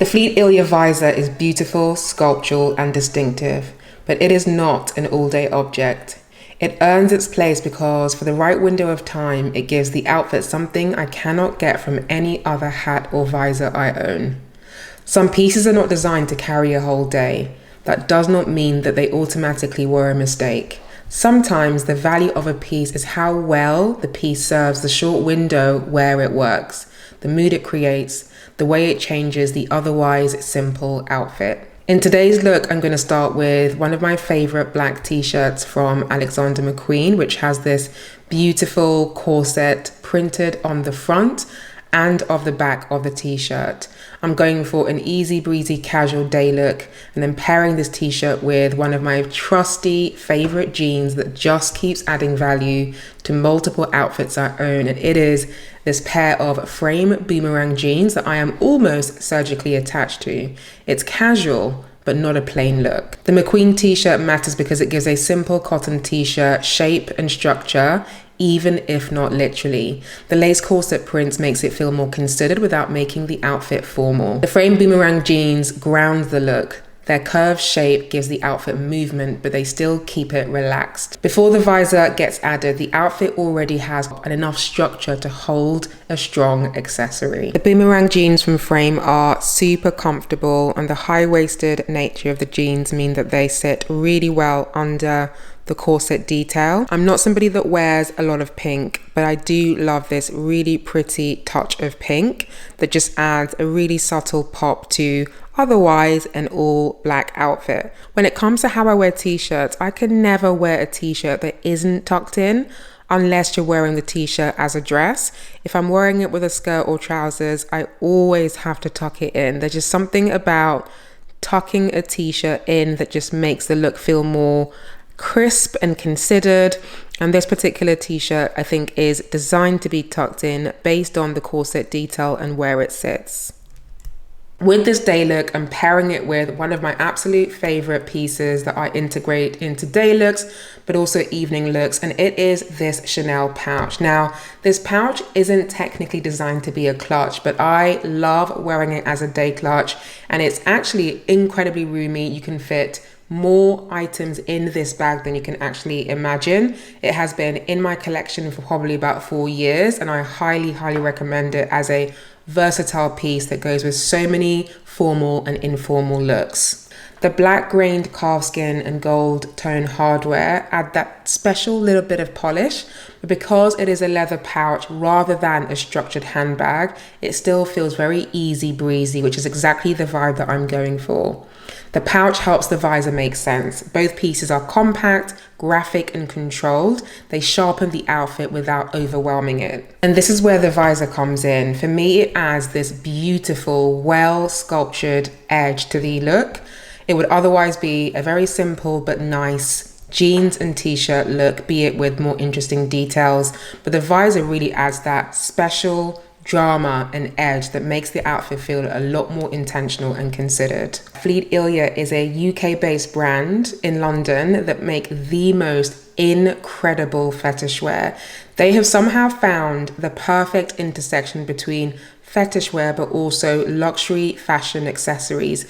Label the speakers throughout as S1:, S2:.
S1: The Fleet Ilya visor is beautiful, sculptural, and distinctive, but it is not an all-day object. It earns its place because for the right window of time, it gives the outfit something I cannot get from any other hat or visor I own. Some pieces are not designed to carry a whole day. That does not mean that they automatically were a mistake. Sometimes the value of a piece is how well the piece serves the short window where it works, the mood it creates, the way it changes the otherwise simple outfit. In today's look, I'm going to start with one of my favorite black t-shirts from Alexander McQueen, which has this beautiful corset printed on the front and of the back of the t-shirt. I'm going for an easy breezy casual day look and then pairing this t-shirt with one of my trusty favorite jeans that just keeps adding value to multiple outfits I own, and it is this pair of frame boomerang jeans that I am almost surgically attached to. It's casual, but not a plain look. The McQueen t-shirt matters because it gives a simple cotton t-shirt shape and structure, even if not literally. The lace corset print makes it feel more considered without making the outfit formal. The frame boomerang jeans ground the look. Their curved shape gives the outfit movement, but they still keep it relaxed. Before the visor gets added, the outfit already has enough structure to hold a strong accessory. The boomerang jeans from Frame are super comfortable, and the high-waisted nature of the jeans mean that they sit really well under the corset detail. I'm not somebody that wears a lot of pink, but I do love this really pretty touch of pink that just adds a really subtle pop to otherwise an all black outfit. When it comes to how I wear t-shirts, I can never wear a t-shirt that isn't tucked in unless you're wearing the t-shirt as a dress. If I'm wearing it with a skirt or trousers, I always have to tuck it in. There's just something about tucking a t-shirt in that just makes the look feel more crisp and considered, and this particular t-shirt I think is designed to be tucked in based on the corset detail and where it sits. With this day look, I'm pairing it with one of my absolute favorite pieces that I integrate into day looks, but also evening looks, and it is this Chanel pouch. Now, this pouch isn't technically designed to be a clutch, but I love wearing it as a day clutch, and it's actually incredibly roomy. You can fit more items in this bag than you can actually imagine. It has been in my collection for probably about 4 years, and I highly recommend it as a versatile piece that goes with so many formal and informal looks. The black grained calfskin and gold tone hardware add that special little bit of polish, but because it is a leather pouch rather than a structured handbag, it still feels very easy breezy, which is exactly the vibe that I'm going for. The pouch helps the visor make sense. Both pieces are compact, graphic, and controlled. They sharpen the outfit without overwhelming it. And this is where the visor comes in. For me, it adds this beautiful, well-sculptured edge to the look. It would otherwise be a very simple but nice jeans and t-shirt look, be it with more interesting details, but the visor really adds that special drama and edge that makes the outfit feel a lot more intentional and considered. Fleet Ilya is a UK-based brand in London that make the most incredible fetish wear. They have somehow found the perfect intersection between fetish wear but also luxury fashion accessories.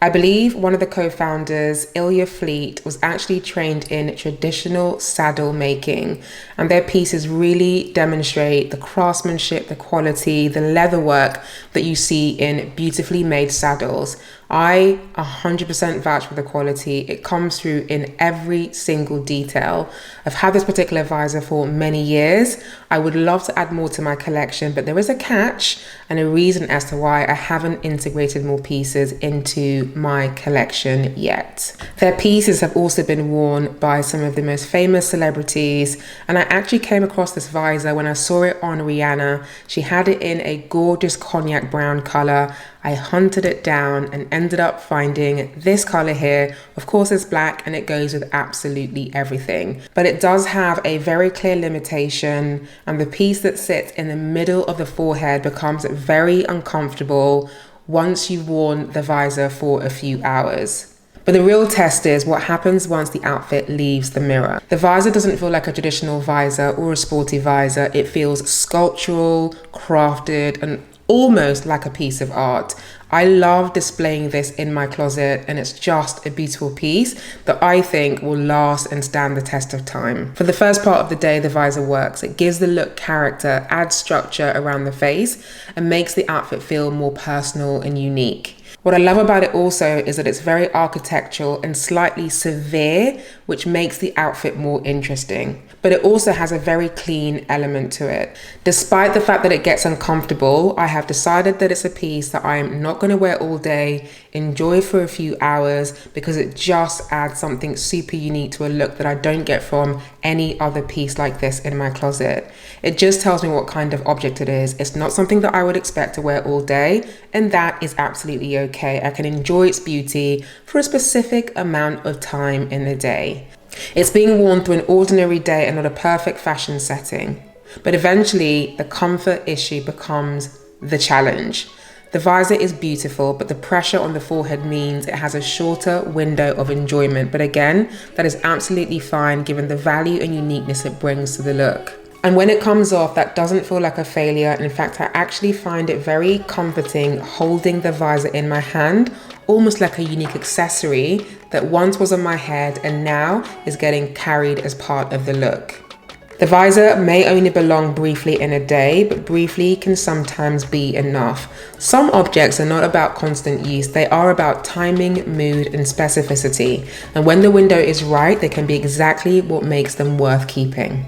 S1: I believe one of the co-founders, Ilya Fleet, was actually trained in traditional saddle making, and their pieces really demonstrate the craftsmanship, the quality, the leatherwork that you see in beautifully made saddles. I 100% vouch for the quality. It comes through in every single detail. I've had this particular visor for many years. I would love to add more to my collection, but there is a catch and a reason as to why I haven't integrated more pieces into my collection yet. Their pieces have also been worn by some of the most famous celebrities, and I actually came across this visor when I saw it on Rihanna. She had it in a gorgeous cognac brown color. I hunted it down and ended up finding this color here. Of course, it's black and it goes with absolutely everything, but it does have a very clear limitation, and the piece that sits in the middle of the forehead becomes very uncomfortable once you've worn the visor for a few hours. But the real test is what happens once the outfit leaves the mirror. The visor doesn't feel like a traditional visor or a sporty visor. It feels sculptural, crafted, and almost like a piece of art. I love displaying this in my closet, and it's just a beautiful piece that I think will last and stand the test of time. For the first part of the day, the visor works. It gives the look character, adds structure around the face, and makes the outfit feel more personal and unique. What I love about it also is that it's very architectural and slightly severe, which makes the outfit more interesting. But it also has a very clean element to it. Despite the fact that it gets uncomfortable, I have decided that it's a piece that I am not going to wear all day, enjoy for a few hours, because it just adds something super unique to a look that I don't get from any other piece like this in my closet. It just tells me what kind of object it is. It's not something that I would expect to wear all day, and that is absolutely okay. I can enjoy its beauty for a specific amount of time in the day. It's being worn through an ordinary day and not a perfect fashion setting. But eventually, the comfort issue becomes the challenge. The visor is beautiful, but the pressure on the forehead means it has a shorter window of enjoyment. But again, that is absolutely fine given the value and uniqueness it brings to the look. And when it comes off, that doesn't feel like a failure. In fact, I actually find it very comforting holding the visor in my hand, almost like a unique accessory that once was on my head and now is getting carried as part of the look. The visor may only belong briefly in a day, but briefly can sometimes be enough. Some objects are not about constant use, they are about timing, mood, and specificity. And when the window is right, they can be exactly what makes them worth keeping.